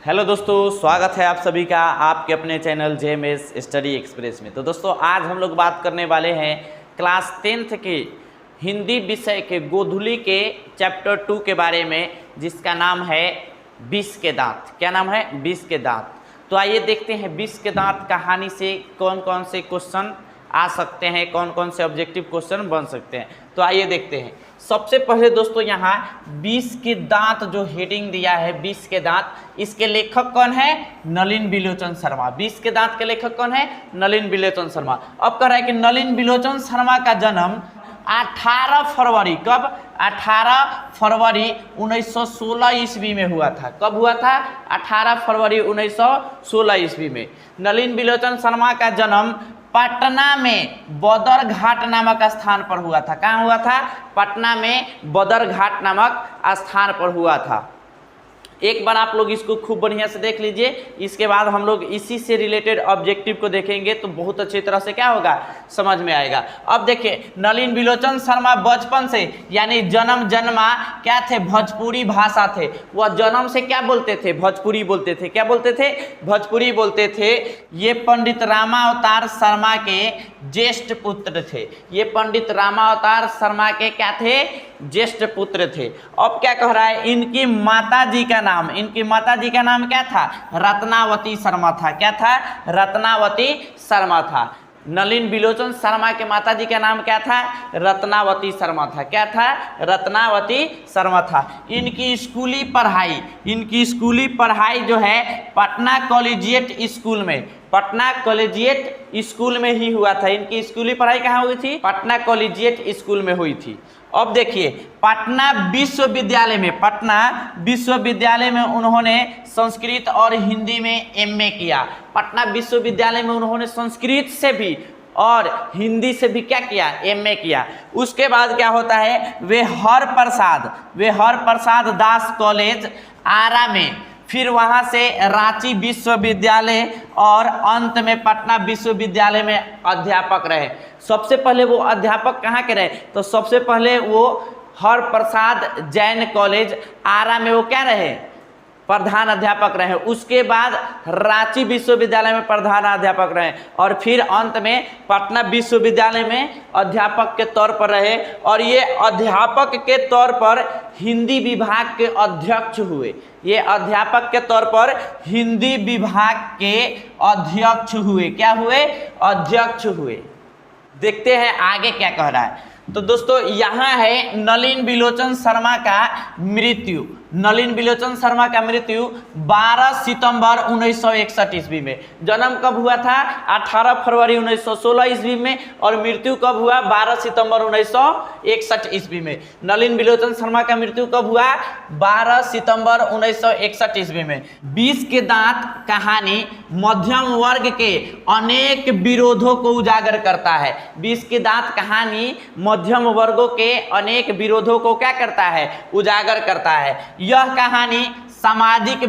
Hello दोस्तों, स्वागत है आप सभी का आपके अपने चैनल जेएमएस स्टडी एक्सप्रेस में। तो दोस्तों आज हम लोग बात करने वाले हैं क्लास 10th के हिंदी विषय के गोधुली के चैप्टर 2 के बारे में, जिसका नाम है 20 के दांत। क्या नाम है? 20 के दांत। तो आइए देखते हैं 20 के दांत कहानी से कौन कौन से क्वेश्चन आ सकते हैं, कौन कौन से ऑब्जेक्टिव क्वेश्चन बन सकते हैं। तो आइए देखते हैं। सबसे पहले दोस्तों यहाँ 20 के दांत जो हेडिंग दिया है 20 के दांत, इसके लेखक कौन है? नलिन बिलोचन शर्मा। 20 के दांत के लेखक कौन है? नलिन बिलोचन शर्मा। अब कह रहा है कि नलिन बिलोचन शर्मा का जन्म 18 फरवरी, कब? 18 फरवरी 1916 ईस्वी में हुआ था। कब हुआ था? 18 फरवरी 1916 ईस्वी में। नलिन बिलोचन शर्मा का जन्म पटना में बदर घाट नामक स्थान पर हुआ था। कहाँ हुआ था? पटना में बदर घाट नामक स्थान पर हुआ था। एक बार आप लोग इसको खूब बढ़िया से देख लीजिए, इसके बाद हम लोग इसी से रिलेटेड ऑब्जेक्टिव को देखेंगे तो बहुत अच्छी तरह से क्या होगा, समझ में आएगा। अब देखिए, नलिन बिलोचन शर्मा बचपन से यानी जन्मा क्या थे? भोजपुरी भाषा थे। वह जन्म से क्या बोलते थे? भोजपुरी बोलते थे। क्या बोलते थे? भोजपुरी बोलते थे। ये पंडित रामावतार शर्मा के ज्येष्ठ पुत्र थे। ये पंडित रामावतार शर्मा के क्या थे? ज्येष्ठ पुत्र थे। अब क्या कह रहा है? इनकी माता जी का नाम क्या था? रत्नावती शर्मा था। क्या था? रत्नावती शर्मा था। नलिन बिलोचन शर्मा के माता जी का नाम क्या था? रत्नावती शर्मा था। क्या था? रत्नावती शर्मा था। इनकी स्कूली पढ़ाई जो है पटना कॉलेजिएट स्कूल में ही हुआ था। इनकी स्कूली पढ़ाई कहाँ हुई थी? पटना कॉलेजिएट स्कूल में हुई थी। अब देखिए, पटना विश्वविद्यालय में उन्होंने संस्कृत और हिंदी में एमए किया। पटना विश्वविद्यालय में उन्होंने संस्कृत से भी और हिंदी से भी क्या किया? एमए किया। उसके बाद क्या होता है? वे हरप्रसाद दास कॉलेज आरा में, फिर वहाँ से रांची विश्वविद्यालय और अंत में पटना विश्वविद्यालय में अध्यापक रहे। सबसे पहले वो अध्यापक कहाँ के रहे? तो सबसे पहले वो हरप्रसाद जैन कॉलेज आरा में वो क्या रहे? प्रधान अध्यापक रहे। उसके बाद रांची विश्वविद्यालय में प्रधान अध्यापक रहे और फिर अंत में पटना विश्वविद्यालय में अध्यापक के तौर पर रहे। और ये अध्यापक के तौर पर हिंदी विभाग के अध्यक्ष हुए। ये अध्यापक के तौर पर हिंदी विभाग के अध्यक्ष हुए। क्या हुए? अध्यक्ष हुए। देखते हैं आगे क्या कह रहा है। तो दोस्तों यहाँ है नलिन बिलोचन शर्मा का मृत्यु। नलिन बिलोचन शर्मा का मृत्यु 12 सितंबर 1961 ईस्वी में। जन्म कब हुआ था? 18 फरवरी 1916 ईस्वी में और मृत्यु कब हुआ? 12 सितंबर 1961 ईस्वी में। नलिन बिलोचन शर्मा का मृत्यु कब हुआ? 12 सितंबर 1961 ईस्वी में। 20 के दांत कहानी मध्यम वर्ग के अनेक विरोधों को उजागर करता है। 20 के दांत कहानी मध्यम वर्गों के अनेक विरोधों को क्या करता है? उजागर करता है। यह कहानी सामाजिक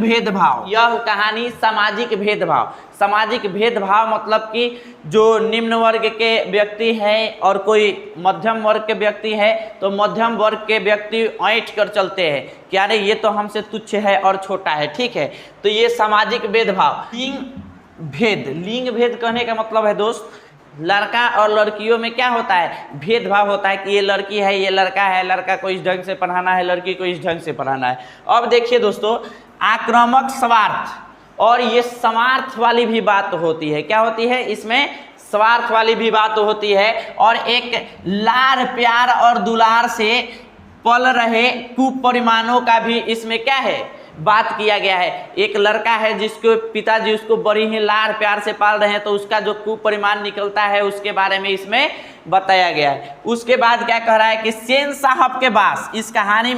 भेदभाव मतलब कि जो निम्न वर्ग के व्यक्ति हैं और कोई मध्यम वर्ग के व्यक्ति है, तो मध्यम वर्ग के व्यक्ति ऐंठ कर चलते हैं कि अरे ये तो हमसे तुच्छ है और छोटा है, ठीक है। तो ये सामाजिक भेदभाव। लिंग भेद कहने का मतलब है दोस्त, लड़का और लड़कियों में क्या होता है? भेदभाव होता है कि ये लड़की है, ये लड़का है, लड़का को इस ढंग से पढ़ाना है, लड़की को इस ढंग से पढ़ाना है। अब देखिए दोस्तों, आक्रामक स्वार्थ और ये स्वार्थ वाली भी बात होती है। क्या होती है? इसमें स्वार्थ वाली भी बात होती है। और एक लाड़ प्यार और दुलार से पल रहे कुपरिमाणों का भी इसमें क्या है? बात किया गया है। एक लड़का है जिसको पिताजी उसको बड़ी ही लाड़ प्यार से पाल रहे हैं, तो उसका जो कुपरिमाण निकलता है उसके बारे में इसमें बताया गया है। उसके बाद क्या कह रहा है कि सेन साहब के पास इस कहानी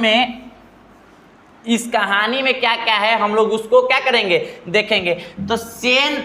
में क्या क्या है, हम लोग उसको क्या करेंगे? देखेंगे। तो सेन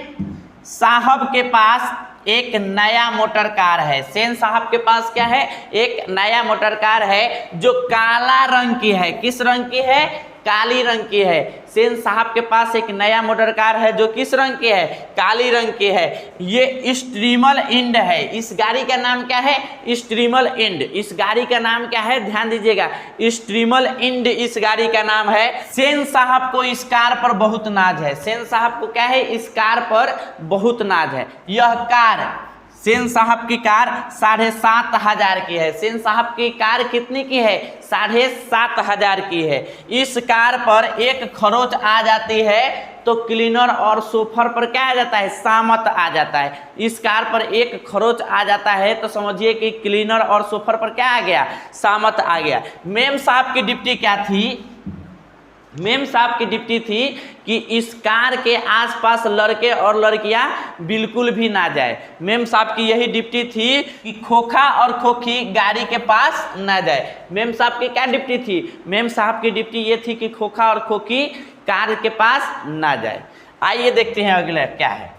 साहब के पास एक नया मोटर कार है। सेन साहब के पास क्या है? एक नया मोटर कार है जो काला रंग की है। किस रंग की है? काली रंग की है। सेन साहब के पास एक नया मोटर कार है जो किस रंग की है, काली रंग की है। ये स्ट्रीमल इंड है। इस गाड़ी का नाम क्या है, स्ट्रीमल इंड। इस गाड़ी का नाम क्या है, ध्यान दीजिएगा, स्ट्रीमल इंड इस गाड़ी का नाम है। सेन साहब को इस कार पर बहुत नाज है। सेन साहब को क्या है, इस कार पर बहुत नाज है। यह कार, सेन साहब की कार 7,500 की है। सेन साहब की कार कितनी की है, 7,500 की है। इस कार पर एक खरोच आ जाती है तो क्लीनर और सोफर पर क्या आ जाता है, सामत आ जाता है। इस कार पर एक खरोच आ जाता है तो समझिए कि क्लीनर और सोफर पर क्या आ गया, सामत आ गया। मेम साहब की ड्यूटी क्या थी, मेम साहब की ड्यूटी थी कि इस कार के आसपास लड़के और लड़कियां बिल्कुल भी ना जाए। मेम साहब की यही ड्यूटी थी कि खोखा और खोखी गाड़ी के पास ना जाए। मेम साहब की क्या ड्यूटी थी, मेम साहब की ड्यूटी ये थी कि खोखा और खोखी कार के पास ना जाए। आइए देखते हैं अगला क्या है।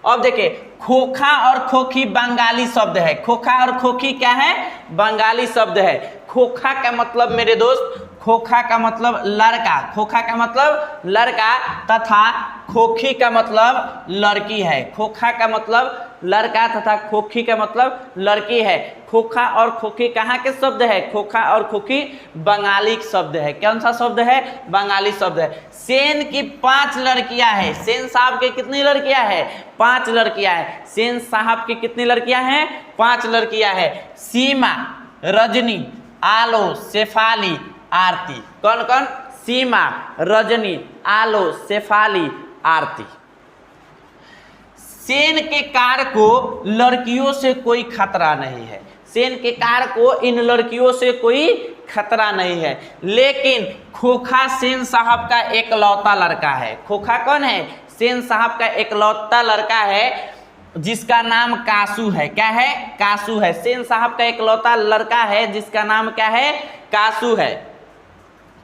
अब देखिए, खोखा और खोखी बंगाली शब्द है। खोखा और खोखी क्या है, बंगाली शब्द है। खोखा का मतलब मेरे दोस्त, खोखा का मतलब लड़का, खोखा का मतलब लड़का तथा खोखी का मतलब लड़की है। खोखा का मतलब लड़का तथा खोखी का मतलब लड़की है। खोखा और खोखी कहाँ के शब्द है, खोखा और खोखी बंगाली शब्द है। कौन सा शब्द है, बंगाली शब्द है। सेन की 5 लड़कियां हैं। सेन साहब के कितनी लड़कियां हैं, 5 लड़कियां हैं। सेन साहब की कितनी लड़कियां हैं, 5 लड़कियां हैं। सीमा, रजनी, आलो, शेफाली, आरती। कौन कौन, सीमा, रजनी, आलो, शेफाली, आरती। सेन के कार को लड़कियों से कोई खतरा नहीं है। सेन के कार को इन लड़कियों से कोई खतरा नहीं है। लेकिन खोखा सेन साहब का एकलौता लड़का है। खोखा कौन है, सेन साहब का एकलौता लड़का है जिसका नाम कासू है। क्या है, कासू है। सेन साहब का एकलौता लड़का है जिसका नाम क्या है, कासू है।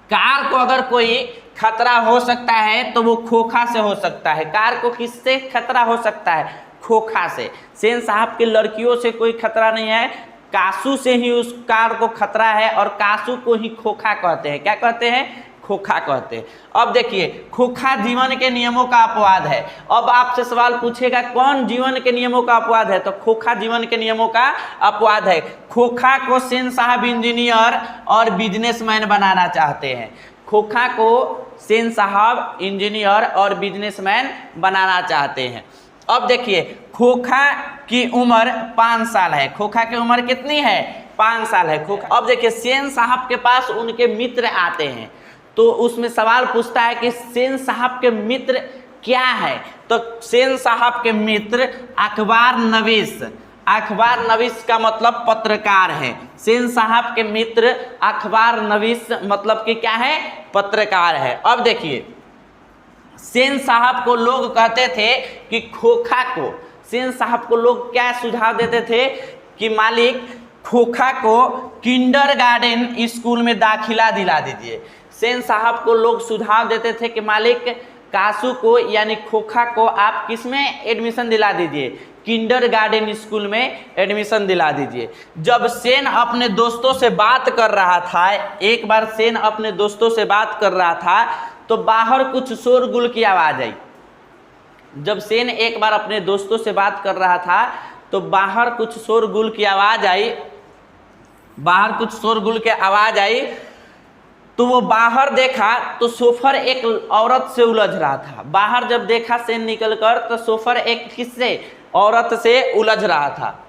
कार को अगर कोई खतरा हो सकता है तो वो खोखा से हो सकता है। कार को किससे खतरा हो सकता है, खोखा से। सेन साहब की लड़कियों से कोई खतरा नहीं है, कासू से ही उस कार को खतरा है और कासू को ही खोखा कहते हैं। क्या कहते हैं, खोखा कहते हैं। अब देखिए, खोखा जीवन के नियमों का अपवाद है। अब आपसे सवाल पूछेगा कौन जीवन के नियमों का अपवाद है, तो खोखा जीवन के नियमों का अपवाद है। खोखा को सेन साहब इंजीनियर और बिजनेसमैन बनाना चाहते हैं। खोखा को सेन साहब इंजीनियर और बिजनेसमैन बनाना चाहते हैं। अब देखिए, खोखा की उम्र 5 साल है। खोखा की उम्र कितनी है, 5 साल है खोखा। अब देखिए, सेन साहब के पास उनके मित्र आते हैं तो उसमें सवाल पूछता है कि सेन साहब के मित्र क्या है, तो सेन साहब के मित्र अखबार नवीस, अखबार नवीस का मतलब पत्रकार है। सेन साहब के मित्र अखबार नवीस मतलब कि क्या है, पत्रकार है। अब देखिए, सेन साहब को लोग कहते थे कि खोखा को, सेन साहब को लोग क्या सुझाव देते थे कि मालिक खोखा को किंडरगार्टन स्कूल में दाखिला दिला दीजिए। सेन साहब को लोग सुझाव देते थे कि मालिक कासू को यानी खोखा को आप किस में एडमिशन दिला दीजिए, किंडरगार्टन स्कूल में एडमिशन दिला दीजिए। जब सेन अपने दोस्तों से बात कर रहा था, एक बार सेन अपने दोस्तों से बात कर रहा था तो बाहर कुछ शोरगुल की आवाज़ आई। जब सेन एक बार अपने दोस्तों से बात कर रहा था तो बाहर कुछ शोरगुल की आवाज़ आई, बाहर कुछ शोरगुल की आवाज़ आई तो वो बाहर देखा तो सोफर एक औरत से उलझ रहा था। बाहर जब देखा सेन निकलकर तो सोफर एक किससे, औरत से उलझ रहा था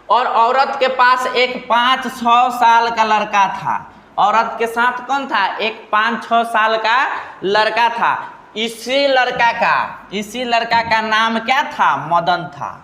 और औरत के पास एक 5-6 साल का लड़का था। औरत के साथ कौन था, एक 5-6 साल का लड़का था। इसी लड़का का नाम क्या था, मदन था।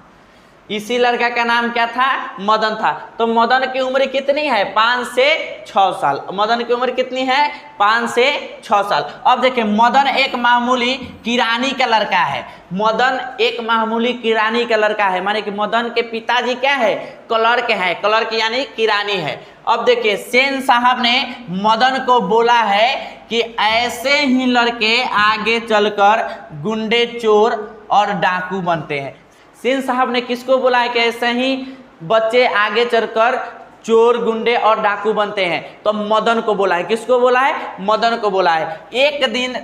इसी लड़का का नाम क्या था, मदन था। तो मदन की उम्र कितनी है, 5 से 6 साल। मदन की उम्र कितनी है, 5 से 6 साल। अब देखिए, मदन एक मामूली किरानी का लड़का है। मदन एक मामूली किरानी का लड़का है, माने कि मदन के पिताजी क्या है, क्लर्क है। क्लर्क यानी किरानी है। अब देखिए, सेन साहब ने मदन को बोला है कि ऐसे ही लड़के आगे चलकर गुंडे, चोर और डाकू बनते हैं। सेन साहब ने किसको बोला है कि ऐसे ही बच्चे आगे चलकर चोर गुंडे और डाकू बनते हैं। तो मदन को बोला है, किसको बोला है? मदन को बोला है। एक दिन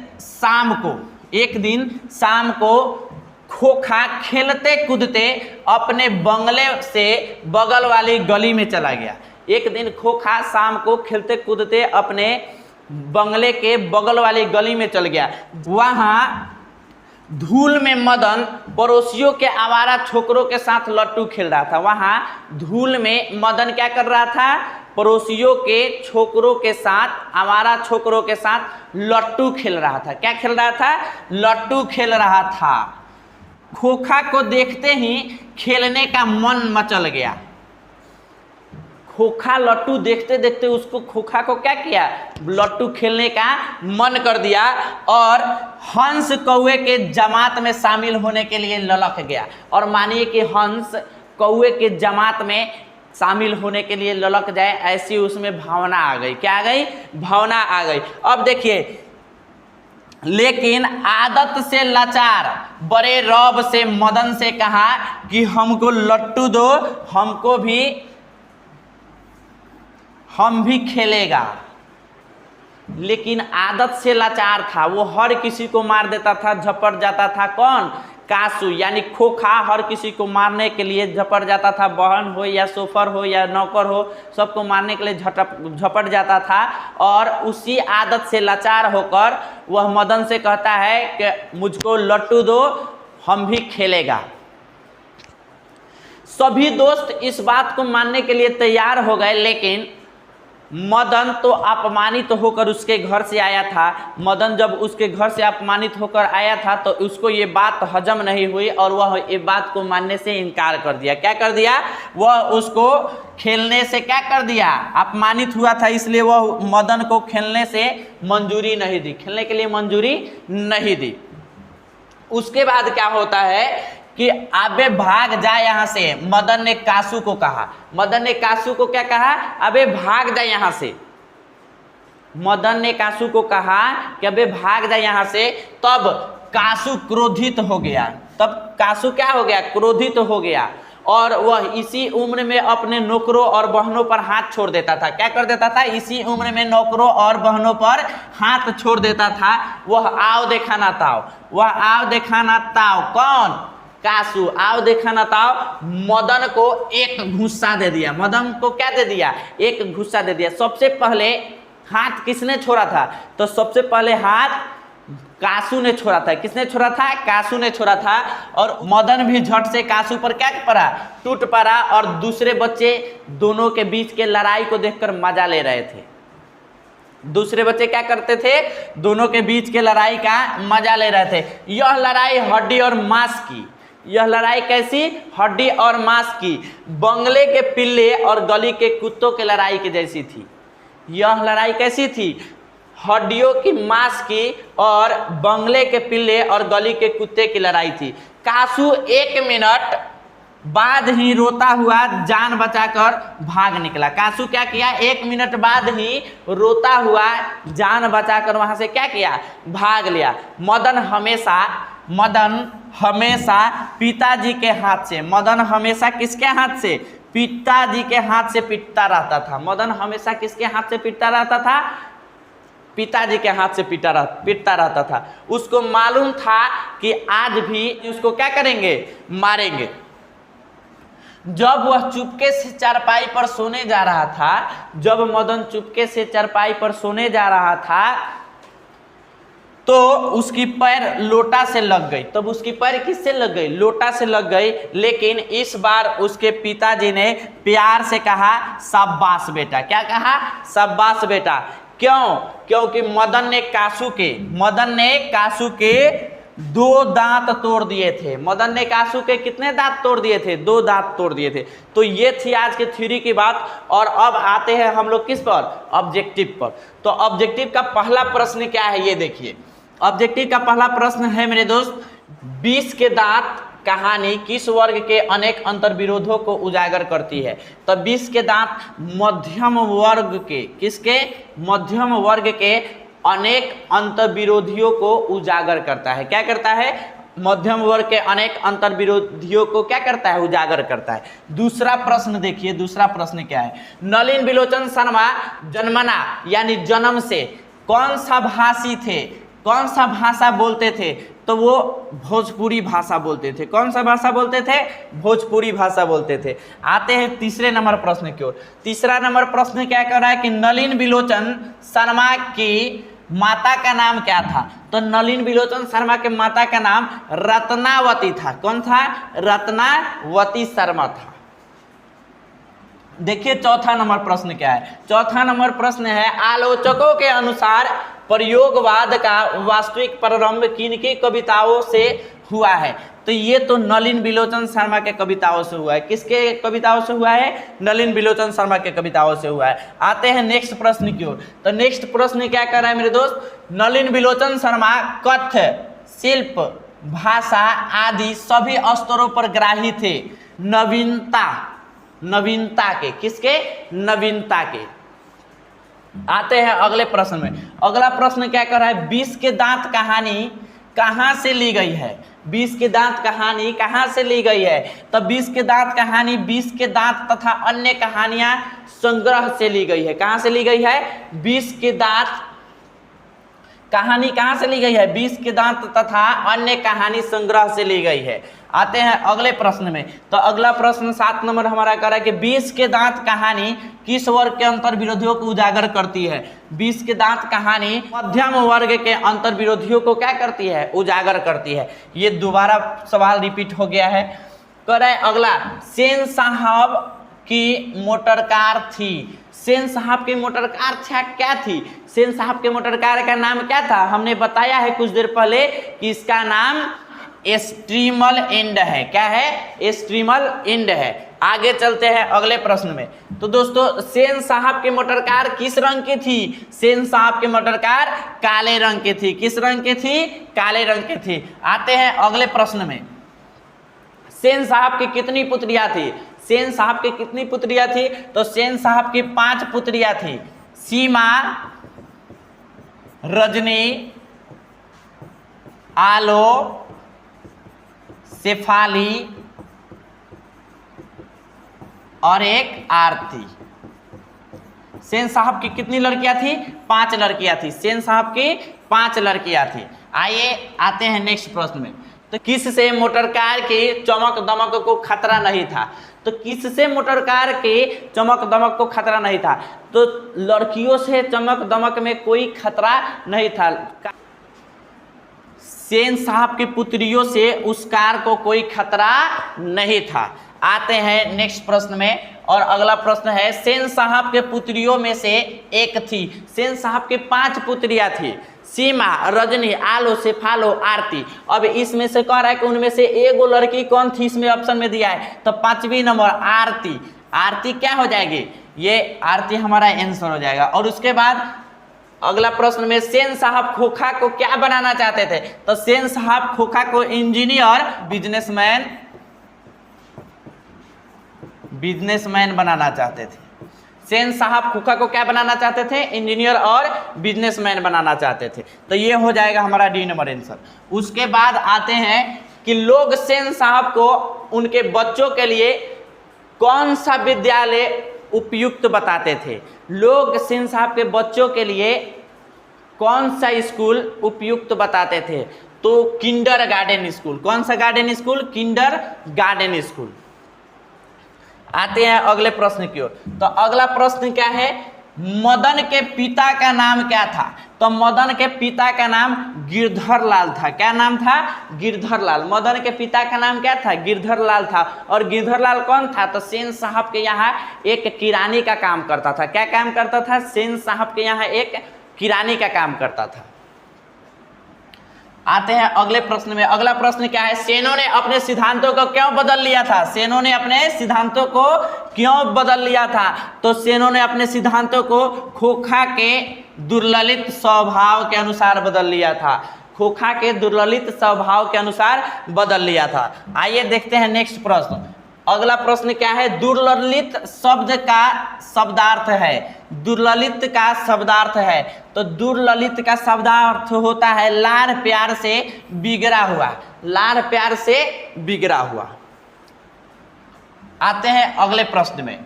शाम को खोखा खेलते कूदते अपने बंगले से बगल वाली गली में चला गया। एक दिन खोखा शाम को खेलते कूदते अपने बंगले के बगल वाली गली में चल गया। वहाँ धूल में मदन पड़ोसियों के आवारा छोकरों के साथ लट्टू खेल रहा था। वहाँ धूल में मदन क्या कर रहा था? पड़ोसियों के छोकरों के साथ, आवारा छोकरों के साथ लट्टू खेल रहा था। क्या खेल रहा था? लट्टू खेल रहा था। खोखा को देखते ही खेलने का मन मचल गया। खोखा लट्टू देखते देखते उसको, खोखा को क्या किया? लट्टू खेलने का मन कर दिया और हंस कौवे के जमात में शामिल होने के लिए ललक गया। और मानिए कि हंस कौवे के जमात में शामिल होने के लिए ललक जाए, ऐसी उसमें भावना आ गई। क्या आ गई? भावना आ गई। अब देखिए, लेकिन आदत से लाचार बड़े रौब से मदन से कहा कि हमको लट्टू दो, हम भी खेलेगा। लेकिन आदत से लाचार था, वो हर किसी को मार देता था, झपट जाता था। कौन? कासू, यानी खोखा हर किसी को मारने के लिए झपट जाता था। बहन हो या सोफर हो या नौकर हो, सबको मारने के लिए झपट जाता था। और उसी आदत से लाचार होकर वह मदन से कहता है कि मुझको लट्टू दो, हम भी खेलेगा। सभी दोस्त इस बात को मानने के लिए तैयार हो गए, लेकिन मदन तो अपमानित होकर उसके घर से आया था। मदन जब उसके घर से अपमानित होकर आया था तो उसको ये बात हजम नहीं हुई और वह ये बात को मानने से इनकार कर दिया। क्या कर दिया? वह उसको खेलने से क्या कर दिया? अपमानित हुआ था, इसलिए वह मदन को खेलने से मंजूरी नहीं दी, खेलने के लिए मंजूरी नहीं दी। उसके बाद क्या होता है कि अबे भाग जा यहाँ से, मदन ने कासू को कहा। मदन ने कासू को क्या कहा? अबे भाग जा यहाँ से। मदन ने कासू को कहा कि अबे भाग जा यहाँ से। तब कासू क्रोधित हो गया। तब कासू क्या हो गया? क्रोधित हो गया। और वह इसी उम्र में अपने नौकरों और बहनों पर हाथ छोड़ देता था। क्या कर देता था? इसी उम्र में नौकरों और बहनों पर हाथ छोड़ देता था। वह आओ देखा ना ताओ, वह आओ देखा ना ताओ। कौन? कासू। आओ देखा ना ताओ। मदन को एक घुस्सा दे दिया। मदन को क्या दे दिया? एक घुस्सा दे दिया। सबसे पहले हाथ किसने छोड़ा था? तो सबसे पहले हाथ कासू ने छोड़ा था। किसने छोड़ा था? कासू ने छोड़ा था। और मदन भी झट से कासू पर क्या पड़ा? टूट पड़ा। और दूसरे बच्चे दोनों के बीच के लड़ाई को देखकर मजा ले रहे थे। दूसरे बच्चे क्या करते थे? दोनों के बीच के लड़ाई का मजा ले रहे थे। यह लड़ाई हड्डी और मांस की। यह लड़ाई कैसी? हड्डी और मांस की। बंगले के पिल्ले और गली के कुत्तों के लड़ाई की जैसी थी। यह लड़ाई कैसी थी? हड्डियों की, मांस की और बंगले के पिल्ले और गली के कुत्ते की लड़ाई थी। कासू 1 मिनट बाद ही रोता हुआ जान बचाकर भाग निकला। कासू क्या किया? 1 मिनट बाद ही रोता हुआ जान बचाकर वहां से क्या किया? भाग लिया। मदन हमेशा पिताजी के हाथ से, मदन हमेशा किसके हाथ से? पिताजी के हाथ से पिटता रहता था। मदन हमेशा किसके हाथ से पिटता रहता था? पिताजी के हाथ से पिटता रहता था। उसको मालूम था कि आज भी उसको क्या करेंगे? मारेंगे। जब वह चुपके से चारपाई पर सोने जा रहा था, जब मदन चुपके से चारपाई पर सोने जा रहा था, तो उसकी पैर लोटा से लग गई। तब उसकी पैर किससे लग गई? लोटा से लग गई। लेकिन इस बार उसके पिताजी ने प्यार से कहा, शाबाश बेटा। क्या कहा? शाबाश बेटा। क्यों? क्योंकि मदन ने कासू के 2 दांत तोड़ दिए थे। मदन ने कासू के कितने दांत तोड़ दिए थे? 2 दांत तोड़ दिए थे। तो ये थी आज के थ्योरी की बात। और अब आते हैं हम लोग किस पर? ऑब्जेक्टिव पर। तो ऑब्जेक्टिव का पहला प्रश्न क्या है, ये देखिए। ऑब्जेक्टिव का पहला प्रश्न है मेरे दोस्त, 20 के दांत कहानी किस वर्ग के अनेक अंतर्विरोधों को उजागर करती है? तो 20 के दांत मध्यम वर्ग के, किसके? मध्यम वर्ग के अनेक अंतर्विरोधियों को उजागर करता है। क्या करता है? मध्यम वर्ग के अनेक अंतर विरोधियों को क्या करता है, उजागर करता है। दूसरा प्रश्न देखिए, दूसरा प्रश्न क्या है, नलिन बिलोचन शर्मा जन्मना यानी जन्म से कौन सा भाषी थे, कौन सा भाषा बोलते थे, तो वो भोजपुरी भाषा बोलते थे। कौन सा भाषा बोलते थे, भोजपुरी भाषा बोलते थे। आते हैं तीसरे नंबर प्रश्न की ओर। तीसरा नंबर प्रश्न क्या कर रहा है कि नलिन बिलोचन शर्मा की माता का नाम क्या था, तो नलिन बिलोचन शर्मा के माता का नाम रत्नावती था। कौन था, रत्नावती शर्मा था। देखिए चौथा नंबर प्रश्न क्या है, चौथा नंबर प्रश्न है आलोचकों के अनुसार प्रयोगवाद का वास्तविक प्रारंभ किनकी कविताओं से हुआ है, तो ये तो नलिन बिलोचन शर्मा के कविताओं से हुआ है। किसके कविताओं से हुआ है, नलिन बिलोचन शर्मा के कविताओं से हुआ है। आते हैं नेक्स्ट प्रश्न की ओर। तो नेक्स्ट प्रश्न क्या कर रहा है मेरे दोस्त, नलिन बिलोचन शर्मा कथ्य, शिल्प, भाषा आदि सभी स्तरों पर ग्राही थे नवीनता के। किसके, नवीनता के। आते हैं अगले प्रश्न में। अगला प्रश्न क्या कर रहा है, 20 के दांत कहानी कहाँ से ली गई है, 20 के दांत कहानी कहाँ से ली गई है, तो 20 के दांत कहानी 20 के दांत तथा अन्य कहानियां संग्रह से ली गई है। कहाँ से ली गई है, 20 के दांत कहानी कहाँ से ली गई है, 20 के दांत तथा अन्य कहानी संग्रह से ली गई है। आते हैं अगले प्रश्न में। तो अगला प्रश्न 7 नंबर हमारा कर रहा है कि 20 के दांत कहानी किस वर्ग के अंतर विरोधियों को उजागर करती है। 20 के दांत कहानी मध्यम वर्ग के अंतर विरोधियों को क्या करती है, उजागर करती है। ये दोबारा सवाल रिपीट हो गया है। कर रहा है अगला, सेन साहब की मोटर कार थी। सेन साहब की मोटर कार क्या थी, सेन साहब के मोटर कार का नाम क्या था, हमने बताया है कुछ देर पहले कि इसका नाम स्ट्रीमल एंड है। क्या है, स्ट्रीमल एंड है। आगे चलते हैं अगले प्रश्न में। तो दोस्तों सेन साहब की मोटर कार किस रंग की थी, सेन साहब की मोटर कार काले रंग की थी। किस रंग की थी, काले रंग की थी। आते हैं अगले प्रश्न में। सेन साहब की कितनी पुत्रियां थी, सेन साहब की कितनी पुत्रियां थी, तो सेन साहब की 5 पुत्रियां थी। सीमा, रजनी, आलो, शेफाली और एक आरती। सेन साहब की कितनी लड़कियां थी, 5 लड़कियां थी। सेन साहब की 5 लड़कियां थी। आइए आते हैं नेक्स्ट प्रश्न में। तो किससे मोटर कार की चमक दमक को खतरा नहीं था, तो किससे मोटर कार के चमक दमक को खतरा नहीं था, तो लड़कियों से चमक दमक में कोई खतरा नहीं था। सेन साहब की पुत्रियों से उस कार को कोई खतरा नहीं था। आते हैं नेक्स्ट प्रश्न में। और अगला प्रश्न है, सेन साहब के पुत्रियों में से एक थी। सेन साहब के 5 पुत्रियां थी, सीमा, रजनी, आलो, शेफालो, आरती। अब इसमें से कह रहा है कि उनमें से एगो लड़की कौन थी, इसमें ऑप्शन में दिया है, तो 5वीं नंबर आरती। आरती क्या हो जाएगी, ये आरती हमारा आंसर हो जाएगा। और उसके बाद अगला प्रश्न में, सेन साहब खोखा को क्या बनाना चाहते थे, तो सेन साहब खोखा को इंजीनियर, बिजनेसमैन बनाना चाहते थे। सेन साहब खोखा को क्या बनाना चाहते थे, इंजीनियर और बिजनेसमैन बनाना चाहते थे। तो ये हो जाएगा हमारा डी नंबर आंसर। उसके बाद आते हैं कि लोग सेन साहब को उनके बच्चों के लिए कौन सा विद्यालय उपयुक्त बताते थे। लोग सेन साहब के बच्चों के लिए कौन सा स्कूल उपयुक्त बताते थे, तो किंडर गार्डन स्कूल। कौन सा garden school, Kinder garden school. आते हैं अगले प्रश्न की ओर। तो अगला प्रश्न क्या है, मदन के पिता का नाम क्या था, तो मदन के पिता का नाम गिरधर लाल था। क्या नाम था, गिरधर लाल। मदन के पिता का नाम क्या था, गिरधर लाल था। और गिरधर लाल कौन था, तो सेन साहब के यहाँ एक किरानी का काम करता था। क्या काम करता था, सेन साहब के यहाँ एक किरानी का काम करता था। आते हैं अगले प्रश्न में। अगला प्रश्न क्या है, सेनों ने अपने सिद्धांतों को क्यों बदल लिया था। सेनों ने अपने सिद्धांतों को क्यों बदल लिया था, तो सेनों ने अपने सिद्धांतों को खोखा के दुर्ललित स्वभाव के अनुसार बदल लिया था। खोखा के दुर्ललित स्वभाव के अनुसार बदल लिया था। आइए देखते हैं नेक्स्ट प्रश्न। अगला प्रश्न क्या है, दुर्ललित शब्द का शब्दार्थ है। दुर्ललित का शब्दार्थ है, तो दुर्ललित का शब्दार्थ होता है लाड़ प्यार से बिगड़ा हुआ। लाड़ प्यार से बिगड़ा हुआ। आते हैं अगले प्रश्न में।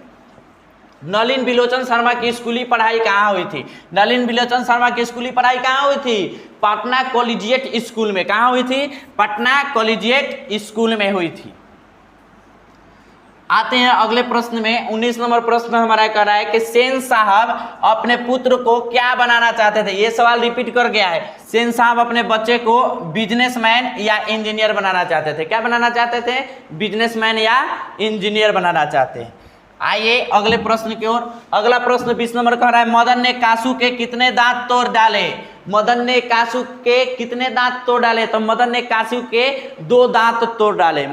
नलिन बिलोचन शर्मा की स्कूली पढ़ाई कहाँ हुई थी? नलिन बिलोचन शर्मा की स्कूली पढ़ाई कहाँ हुई थी? पटना कॉलेजिएट स्कूल में। कहाँ हुई थी? पटना कॉलेजिएट स्कूल में हुई थी। आते हैं अगले प्रश्न में। 19 नंबर प्रश्न हमारा कह रहा है कि सेन साहब अपने पुत्र को क्या बनाना चाहते थे? ये सवाल रिपीट कर गया है। सेन साहब अपने बच्चे को बिजनेसमैन या इंजीनियर बनाना चाहते थे। क्या बनाना चाहते थे? बिजनेसमैन या इंजीनियर बनाना चाहते हैं। आइए अगले प्रश्न की ओर। अगला प्रश्न 20 नंबर कह रहा है, मदन ने कासू के कितने दांत तोड़ डाले? मदन ने कासू के कितने दांत तोड़ डाले? तो मदन ने कासू के 2 दांत तोड़ डाले।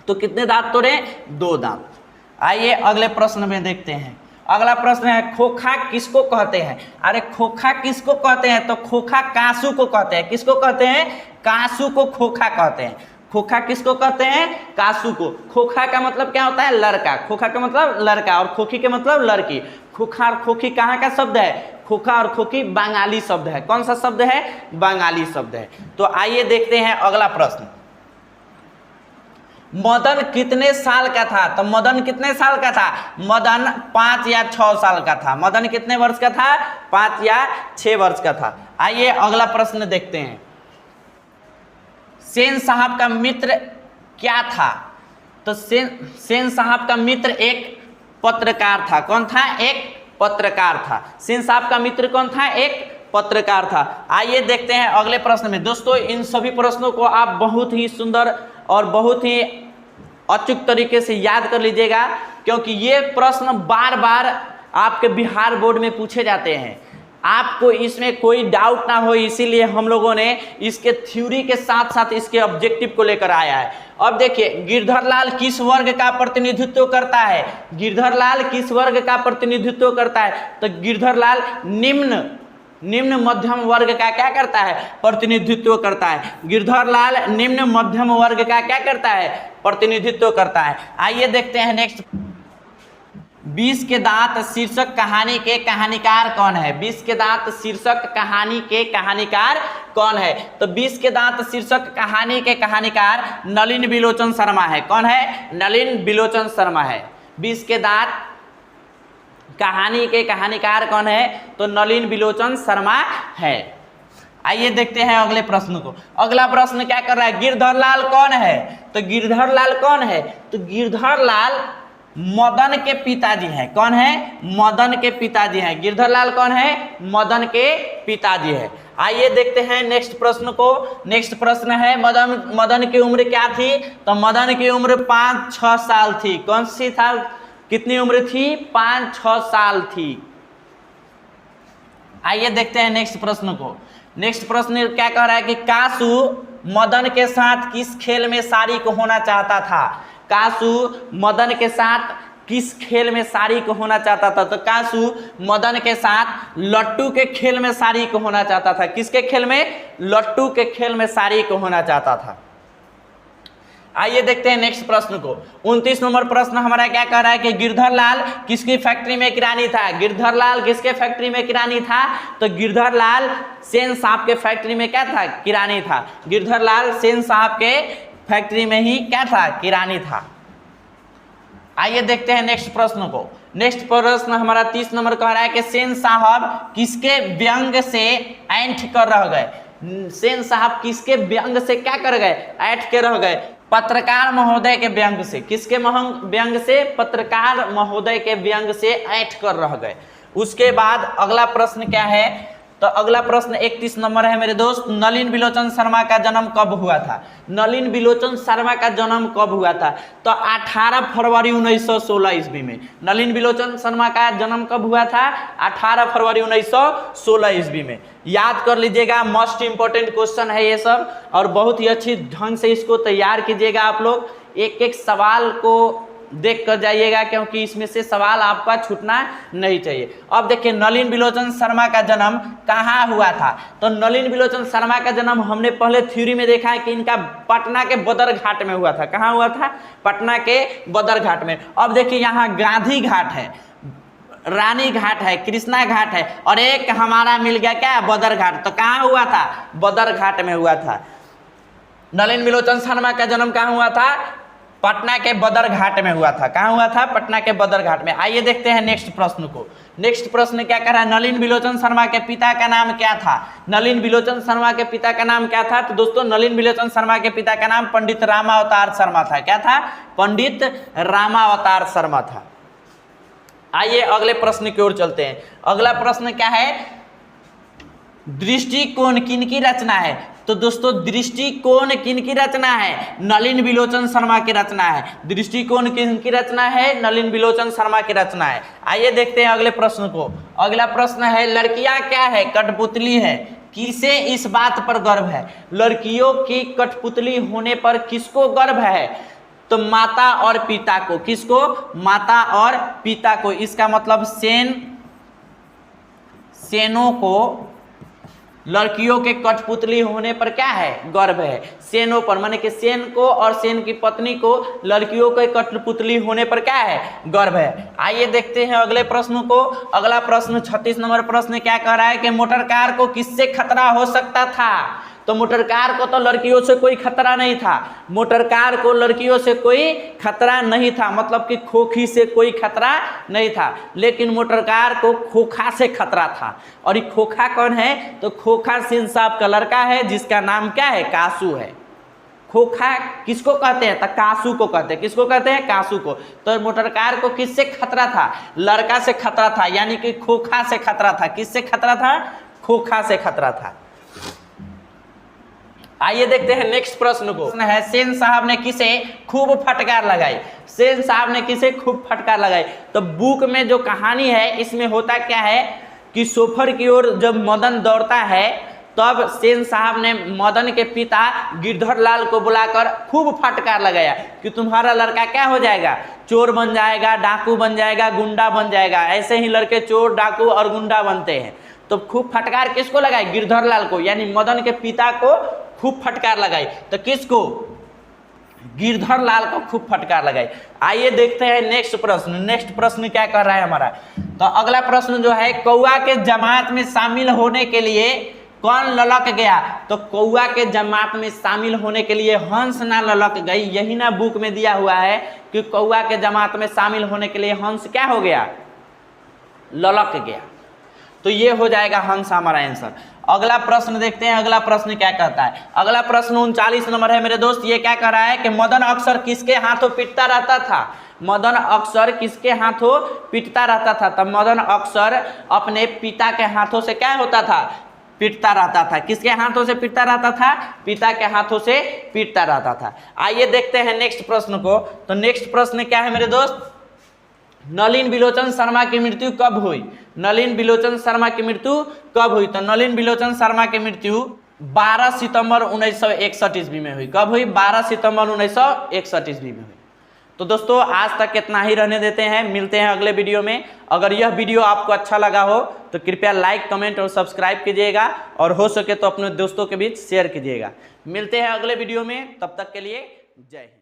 तो कितने दांत तोड़े? 2 दांत। आइए अगले प्रश्न में देखते हैं। अगला प्रश्न है, खोखा किसको कहते हैं? अरे खोखा किसको कहते हैं? तो खोखा कासू को कहते हैं। किसको कहते हैं? कासू को खोखा कहते हैं। खोखा किसको कहते हैं? कासू को। खोखा का मतलब क्या होता है? लड़का। खोखा का मतलब लड़का और खोखी का मतलब लड़की। खोखा और खोखी कहाँ का शब्द है? खोखा और खोखी बंगाली शब्द है। कौन सा शब्द है? बंगाली शब्द है। तो आइए देखते हैं अगला प्रश्न। मदन कितने साल का था? तो मदन कितने साल का था? मदन 5 या 6 साल का था। मदन कितने वर्ष का था? 5 या 6 वर्ष का था। आइए अगला प्रश्न देखते हैं। सेन साहब का मित्र क्या था? तो सेन साहब का मित्र एक पत्रकार था। कौन था? एक पत्रकार था। सेन साहब का मित्र कौन था? एक पत्रकार था। आइए देखते हैं अगले प्रश्न में। दोस्तों इन सभी प्रश्नों को आप बहुत ही सुंदर और बहुत ही अचूक तरीके से याद कर लीजिएगा, क्योंकि ये प्रश्न बार बार आपके बिहार बोर्ड में पूछे जाते हैं। आपको इसमें कोई डाउट ना हो, इसीलिए हम लोगों ने इसके थ्योरी के साथ साथ इसके ऑब्जेक्टिव को लेकर आया है। अब देखिए, गिरधर लाल किस वर्ग का प्रतिनिधित्व करता है? गिरधर लाल किस वर्ग का प्रतिनिधित्व करता है? तो गिरधर लाल निम्न मध्यम वर्ग का क्या करता है? प्रतिनिधित्व करता है। गिरधर लाल निम्न मध्यम वर्ग का क्या करता है? प्रतिनिधित्व करता है। आइए देखते हैं नेक्स्ट। 20 के दांत शीर्षक कहानी के कहानीकार कौन है? 20 के दांत शीर्षक कहानी के कहानीकार कौन है? तो 20 के दांत शीर्षक कहानी के कहानीकार नलिन बिलोचन शर्मा है। कौन है? नलिन बिलोचन शर्मा है। 20 के दांत कहानी के कहानीकार कौन है? तो नलिन बिलोचन शर्मा है। आइए देखते हैं अगले प्रश्न को। अगला प्रश्न क्या कर रहा है? गिरधर लाल कौन है? तो गिरधर लाल कौन है? तो गिरधर लाल मदन के पिताजी हैं। कौन है? मदन के पिताजी हैं। गिरधर लाल कौन है? मदन के पिताजी है। आइए देखते हैं नेक्स्ट प्रश्न को। नेक्स्ट प्रश्न है, मदन की उम्र क्या थी? तो मदन की उम्र 5-6 साल थी। कौन सी था? कितनी उम्र थी? 5-6 साल थी। आइए देखते हैं नेक्स्ट प्रश्न को। नेक्स्ट प्रश्न क्या कह रहा है कि कासू मदन के साथ किस खेल में शारीक होना चाहता था? कासू मदन के साथ किस खेल में शारीक होना चाहता था? तो कासू मदन के साथ लट्टू के खेल में शारीक होना चाहता था। किसके खेल में? लट्टू के खेल में शारीक होना चाहता था। आइए देखते हैं नेक्स्ट प्रश्न को। 29 नंबर प्रश्न हमारा क्या कह रहा है कि गिरधर लाल किसकी फैक्ट्री में किरानी था? गिरधर लाल किसके फैक्ट्री में किरानी था? तो गिरधर लाल सेन साहब के फैक्ट्री में क्या था? किरानी था। गिरधर लाल सेन साहब के फैक्ट्री में ही क्या था? किरानी था। आइए देखते हैं नेक्स्ट प्रश्न को। नेक्स्ट प्रश्न हमारा 30 नंबर कह रहा है कि सेन साहब किसके व्यंग से ऐंठ कर रह गए? सेन साहब किसके व्यंग से क्या कर गए? ऐंठ के रह गए। पत्रकार महोदय के व्यंग से। किसके व्यंग से? पत्रकार महोदय के व्यंग से ऐंठ कर रह गए। उसके बाद अगला प्रश्न क्या है? तो अगला प्रश्न 31 नंबर है मेरे दोस्त। नलिन बिलोचन शर्मा का जन्म कब हुआ था? नलिन बिलोचन शर्मा का जन्म कब हुआ था? तो 18 फरवरी 1916 ईस्वी में। नलिन बिलोचन शर्मा का जन्म कब हुआ था? 18 फरवरी 1916 ईस्वी में। याद कर लीजिएगा, मोस्ट इंपॉर्टेंट क्वेश्चन है ये सब, और बहुत ही अच्छी ढंग से इसको तैयार कीजिएगा आप लोग। एक एक सवाल को देख कर जाइएगा, क्योंकि इसमें से सवाल आपका छूटना नहीं चाहिए। अब देखिए नलिन बिलोचन शर्मा का जन्म कहाँ हुआ था। तो नलिन बिलोचन शर्मा का जन्म हमने पहले थ्योरी में देखा है कि इनका पटना के बदरघाट में हुआ था। कहाँ हुआ था? पटना के बदरघाट में। अब देखिए यहाँ गांधी घाट है, रानी घाट है, कृष्णा घाट है, और एक हमारा मिल गया क्या? बदरघाट। तो कहाँ हुआ था? बदरघाट में हुआ था। नलिन बिलोचन शर्मा का जन्म कहाँ हुआ था? पटना के बदरघाट में हुआ था। कहाँ हुआ था? पटना के बदरघाट में। आइए देखते हैं नेक्स्ट प्रश्न को। नेक्स्ट प्रश्न क्या कह रहा है? नलिन बिलोचन शर्मा के पिता का नाम क्या था? नलिन बिलोचन शर्मा के पिता का नाम क्या था? तो दोस्तों नलिन बिलोचन शर्मा के पिता का नाम पंडित रामावतार शर्मा था। क्या था? पंडित रामावतार शर्मा था। आइए अगले प्रश्न की ओर चलते हैं। अगला प्रश्न क्या है? दृष्टिकोण किनकी रचना है? तो दोस्तों दृष्टिकोण किनकी रचना है? नलिन बिलोचन शर्मा की रचना है। दृष्टिकोण किनकी रचना है? नलिन बिलोचन शर्मा की रचना है। आइए देखते हैं अगले प्रश्न को। अगला प्रश्न है लड़कियां क्या है? कठपुतली है। किसे इस बात पर गर्व है? लड़कियों की कठपुतली होने पर किसको गर्व है? तो माता और पिता को। किसको? माता और पिता को। इसका मतलब सेनों को लड़कियों के कठपुतली होने पर क्या है? गर्व है। सेनों पर माने कि सेन को और सेन की पत्नी को लड़कियों के कठपुतली होने पर क्या है? गर्व है। आइए देखते हैं अगले प्रश्न को। अगला प्रश्न 36 नंबर प्रश्न क्या कह रहा है कि मोटर कार को किससे खतरा हो सकता था? तो मोटर कार को तो लड़कियों से कोई खतरा नहीं था। मोटर कार को लड़कियों से कोई खतरा नहीं था, मतलब कि खोखी से कोई खतरा नहीं था। लेकिन मोटर कार को खोखा से खतरा था। और ये खोखा कौन है? तो खोखा सिंह साहब का लड़का है, जिसका नाम क्या है? कासू है। खोखा किसको कहते हैं? तो कासू को कहते हैं। किसको कहते हैं? कासू को। तो मोटर कार को किससे खतरा था? लड़का से खतरा था, यानी कि खोखा से खतरा था। किससे खतरा था? खोखा से खतरा था। आइए देखते हैं नेक्स्ट प्रश्न को। प्रश्न है सेन साहब ने किसे खूब फटकार लगाई? सेन साहब ने किसे खूब फटकार लगाई? तो बुक में जो कहानी है इसमें होता क्या है कि सोफर की ओर जब मदन दौड़ता है तब सेन साहब ने मदन के पिता गिरधर लाल को बुलाकर खूब फटकार लगाया कि तुम्हारा लड़का क्या हो जाएगा? चोर बन जाएगा, डाकू बन जाएगा, गुंडा बन जाएगा। ऐसे ही लड़के चोर, डाकू और गुंडा बनते हैं। तो खूब फटकार किसको लगाई? गिरधर लाल को, यानी मदन के पिता को खूब फटकार लगाई। तो किसको? गिरधर लाल को खूब फटकार लगाई। आइए देखते हैं नेक्स्ट प्रश्न। नेक्स्ट प्रश्न क्या कर रहा है हमारा? तो अगला प्रश्न जो है कौआ के जमात में शामिल होने के लिए कौन ललक गया? तो कौआ के जमात में शामिल होने के लिए हंस ना ललक गई। यही ना बुक में दिया हुआ है कि कौआ के जमात में शामिल होने के लिए हंस क्या हो गया? ललक गया। तो ये हो जाएगा हंस हमारा आंसर। अगला प्रश्न देखते हैं। अगला प्रश्न क्या कहता है? अगला प्रश्न 39 नंबर है मेरे दोस्त। ये क्या कह रहा है कि मदन अक्सर किसके हाथों पिटता रहता था? मदन अक्सर किसके हाथों पिटता रहता था? तब मदन अक्सर अपने पिता के हाथों से क्या होता था? पिटता रहता था। किसके हाथों से पिटता रहता था? पिता के हाथों से पिटता रहता था। आइए देखते हैं नेक्स्ट प्रश्न को। तो नेक्स्ट प्रश्न क्या है मेरे दोस्त? नलिन बिलोचन शर्मा की मृत्यु कब हुई? नलिन बिलोचन शर्मा की मृत्यु कब हुई? तो नलिन बिलोचन शर्मा की मृत्यु 12 सितंबर 1961 ईस्वी में हुई। कब हुई? 12 सितंबर 1961 ईस्वी में हुई। तो दोस्तों आज तक इतना ही रहने देते हैं। मिलते हैं अगले वीडियो में। अगर यह वीडियो आपको अच्छा लगा हो तो कृपया लाइक, कमेंट और सब्सक्राइब कीजिएगा, और हो सके तो अपने दोस्तों के बीच शेयर कीजिएगा। मिलते हैं अगले वीडियो में, तब तक के लिए जय हिंद।